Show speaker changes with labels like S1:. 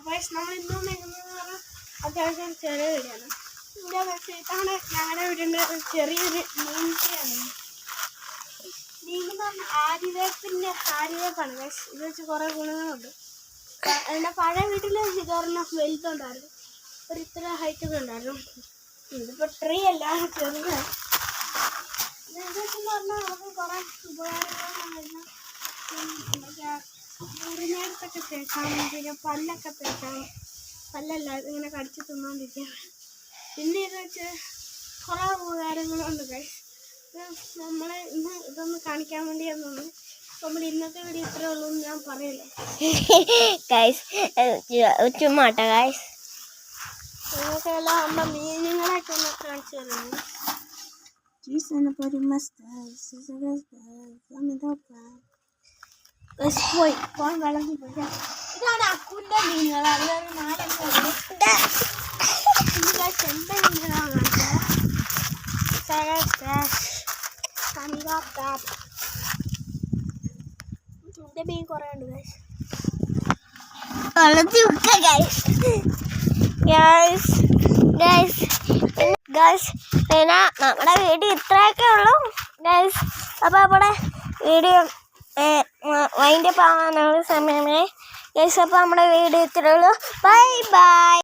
S1: അപ്പോൾ നമ്മൾ ഇന്നും നിൽക്കുന്നതെന്ന് പറഞ്ഞാൽ അത്യാവശ്യം ചെറിയ വീടാണ്. ഇതാണ് ഞങ്ങളുടെ വീടിൻ്റെ ചെറിയൊരു മീൻകയാണ്. മീനെന്ന് പറഞ്ഞാൽ ആര്യവേപ്പാണ് ഗൈസ്. ഇത് വെച്ച് കുറേ ഗുണങ്ങളുണ്ട്. എൻ്റെ പഴയ വീട്ടിൽ ഇതൊരെണ്ണം വലുതുണ്ടായിരുന്നു, ഒരു ഇത്ര ഹൈറ്റൊക്കെ ഉണ്ടായിരുന്നു. ഇതിപ്പോൾ ട്രീ അല്ല, ചെറുതാണ്. ഇത് വെച്ചെന്ന് പറഞ്ഞാൽ നമുക്ക് കുറേ ഉപകാരങ്ങളാണ്. ഉറിഞ്ഞെടുത്തൊക്കെ തേക്കാം, പിന്നെ പല്ലൊക്കെ തേക്കാം. പല്ലല്ല, ഇങ്ങനെ കടിച്ച് തിന്നോണ്ടിരിക്കാം. പിന്നെ ഇത് വെച്ച് കുറേ ഉപകാരങ്ങളുണ്ട് ഗൈസ്. നമ്മളെ ഇന്ന് ഇതൊന്ന് കാണിക്കാൻ വേണ്ടിയാണെന്ന്. നമ്മൾ ഇന്നത്തെ വീഡിയോ ഇത്രേ ഉള്ളൂ എന്ന് ഞാൻ പറയല്ലേ
S2: ഗൈസ്. ചുമ്മാട്ടോ ഗൈസ്.
S1: നിങ്ങൾക്കെല്ലാം നമ്മുടെ മീനുകളൊക്കെ ഒന്ന് കാണിച്ചു തരുന്നു. പോയി വെള്ളത്തിൽ പോയി. ഇതാണ് അക്കുൻ്റെ മീനുകൾ. അതിലൊരു 4 എൻ്റെ മീനുകളാണ്. എൻ്റെ മീൻ കുറേ ഉണ്ട് ഗൈസ്.
S2: വെള്ളത്തിൽ ഗൈസ് ഗൈസ് ഗൈസ് ഗൈസ്. പിന്നെ നമ്മുടെ വീഡിയോ ഇത്രയൊക്കെ ഉള്ളൂ ഗൈസ്. അപ്പോൾ നമ്മുടെ വീഡിയോ വൈൻഡപ്പ് ആവാനുള്ള സമയമേ ഗൈസ്. അപ്പോൾ നമ്മുടെ വീഡിയോ ഇത്രയേ ഉള്ളൂ. Bye bye.